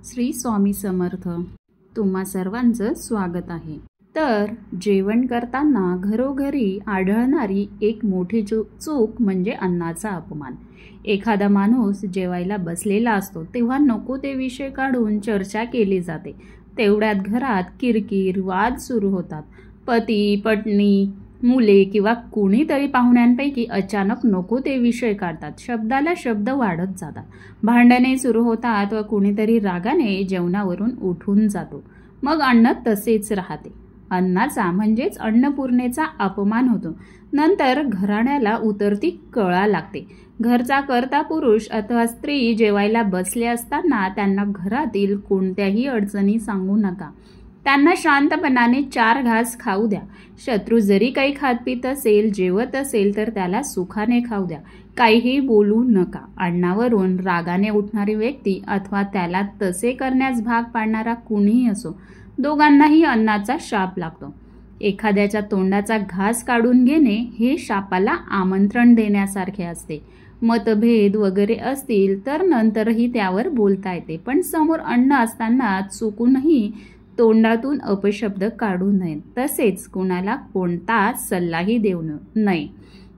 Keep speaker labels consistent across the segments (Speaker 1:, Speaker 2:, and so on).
Speaker 1: श्री स्वामी समर्थ. तुम्हा सर्वांचं स्वागत आहे. तर जेवण करताना घरोघरी आढळणारी एक मोठी चूक म्हणजे अन्नाचा अपमान. एखादा माणूस जेवायला बसलेला असतो तेव्हा नको ते विषय काढून चर्चा केली जाते. तेवढ्यात घरात किरकिर, वाद सुरू होतात. पती, पत्नी, मुले किंवा कुणीतरी पाहुण्यांपैकी अचानक नको ते विषय काढतात. शब्दाला शब्द वाढत जातात. भांडणे सुरू होतात व कुणीतरी रागाने जेवणावरून उठून जातो. मग अन्न तसेच राहते. अन्नाचा म्हणजेच अन्नपूर्णेचा अपमान होतो. नंतर घराण्याला उतरती कळा लागते. घरचा कर्ता पुरुष अथवा स्त्री जेवायला बसले असताना त्यांना घरातील कोणत्याही अडचणी सांगू नका. त्यांना शांतपणाने 4 घास खाऊ द्या. शत्रू जरी काही खात पित असेल, जेवत असेल तर त्याला सुखाने खाऊ द्या. काहीही बोलू नका. अन्नावरून रागाने उठणारी व्यक्ती अथवा त्याला तसे करण्यास भाग पाडणारा कुणीही असो, दोघांनाही अन्नाचा शाप लागतो. एखाद्याच्या तोंडाचा घास काढून घेणे हे शापाला आमंत्रण देण्यासारखे असते. मतभेद वगैरे असतील तर नंतरही त्यावर बोलता येते, पण समोर अन्न असताना चुकूनही तोंडातून अपशब्द काढू नये. तसेच कुणाला कोणताच सल्लाही देऊ नये.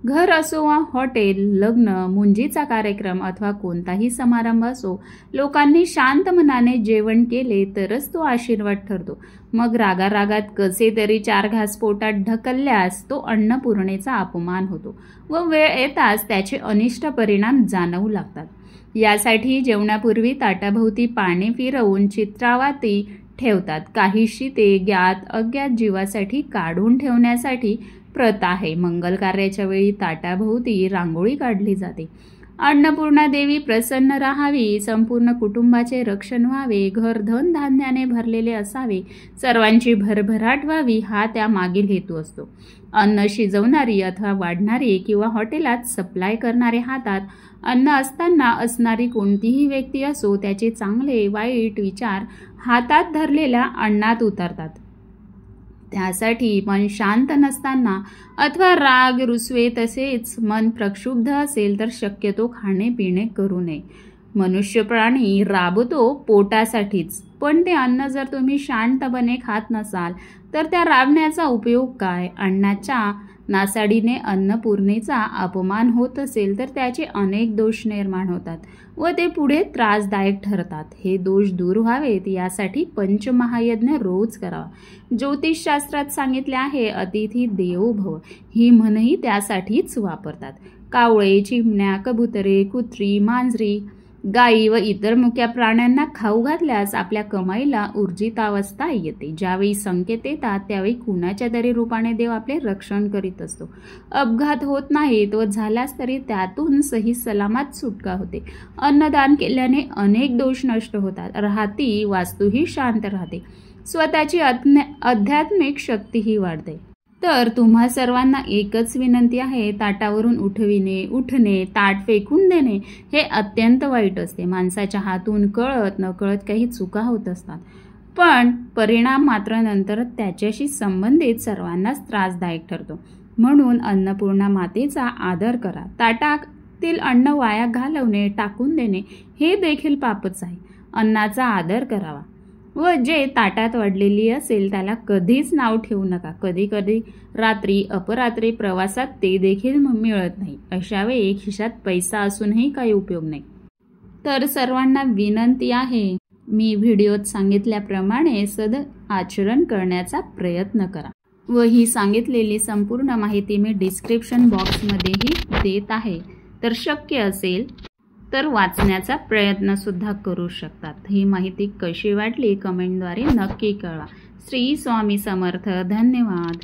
Speaker 1: घर असो वा हॉटेल, लग्न, मुंजीचा कार्यक्रम अथवा कोणताही समारंभ असो, लोकांनी शांत मनाने जेवण केले तरच तो आशीर्वाद ठरतो. मग रागारागात कसे तरी 4 घास पोटात ढकलल्यास तो अन्नपूर्णेचा अपमान होतो व वेळ येताच त्याचे अनिष्ट परिणाम जाणवू लागतात. यासाठी जेवणापूर्वी ताटाभोवती पाने फिरवून चित्रावाती ठेवतात. काहीशी ते ज्ञात अज्ञात जीवासाठी काढून ठेवण्यासाठी प्रथा आहे. मंगल कार्याच्या वेळी ताटाभोवती रांगोळी काढली जाते. अन्नपूर्णा देवी प्रसन्न राहावी, संपूर्ण कुटुंबाचे रक्षण व्हावे, घर धन धान्याने भरलेले असावे, सर्वांची भरभराट व्हावी हा त्या मागील हेतू असतो. अन्न शिजवणारी अथवा वाढणारी किंवा हॉटेलात सप्लाय करणारे हातात अन्न असताना असणारी कोणतीही व्यक्ती असो, त्याचे चांगले वाईट विचार हातात धरलेल्या अन्नात उतरतात. त्यासाठी मन शांत नसताना अथवा राग, रुसवे तसेच मन प्रक्षुब्ध असेल तर शक्यतो खाणे पिणे करू नये. मनुष्य प्राणी राबतो पोटासाठीच, पण ते अन्न जर तुम्ही शांतपणे खात नसाल तर त्या राबण्याचा उपयोग काय? अन्नाच्या नासाडीने अन्नपूर्णेचा अपमान होत असेल तर त्याचे अनेक दोष निर्माण होतात व ते पुढे त्रासदायक ठरतात. हे दोष दूर व्हावेत यासाठी पंचमहायज्ञ रोज करावा. ज्योतिषशास्त्रात सांगितले आहे, अतिथी देवो भव ही म्हणही त्यासाठीच वापरतात. कावळे, चिमण्या, कबुतरे, कुत्री, मांजरी, गायी व इतर मुक्या प्राण्यांना खाऊ घातल्यास आपल्या कमाईला ऊर्जितावस्था येते. ज्यावेळी संकेत येतात त्यावेळी कुणाच्या तरी रूपाने देव आपले रक्षण करीत असतो. अपघात होत नाहीत व झाल्यास तरी त्यातून सही सलामत सुटका होते. अन्नदान केल्याने अनेक दोष नष्ट होतात. राहती वास्तूही शांत राहते. स्वतःची आध्यात्मिक शक्तीही वाढते. तर तुम्हा सर्वांना एकच विनंती आहे, ताटावरून उठणे, ताट फेकून देणे हे अत्यंत वाईट असते. माणसाच्या हातून कळत नकळत काही चुका होत असतात, पण परिणाम मात्र नंतर त्याच्याशी संबंधित सर्वांनाच त्रासदायक ठरतो. म्हणून अन्नपूर्णा मातेचा आदर करा. ताटातील अन्न वाया घालवणे, टाकून देणे हे देखील पापच आहे. अन्नाचा आदर करावा व जे ताटात वाढलेली असेल त्याला कधीच नाव ठेवू नका. कधी कधी रात्री अपरात्री प्रवासात ते देखील मिळत नाही. अशा वेळी खिशात पैसा असूनही काही उपयोग नाही. तर सर्वांना विनंती आहे, मी व्हिडिओत सांगितल्याप्रमाणे आचरण करण्याचा प्रयत्न करा व ही सांगितलेली संपूर्ण माहिती मी डिस्क्रिप्शन बॉक्समध्येही देत आहे. तर शक्य असेल तर वाचण्याचा प्रयत्न सुद्धा करू शकतात. ही माहिती कशी वाटली कमेंटद्वारे नक्की कळवा. श्री स्वामी समर्थ. धन्यवाद.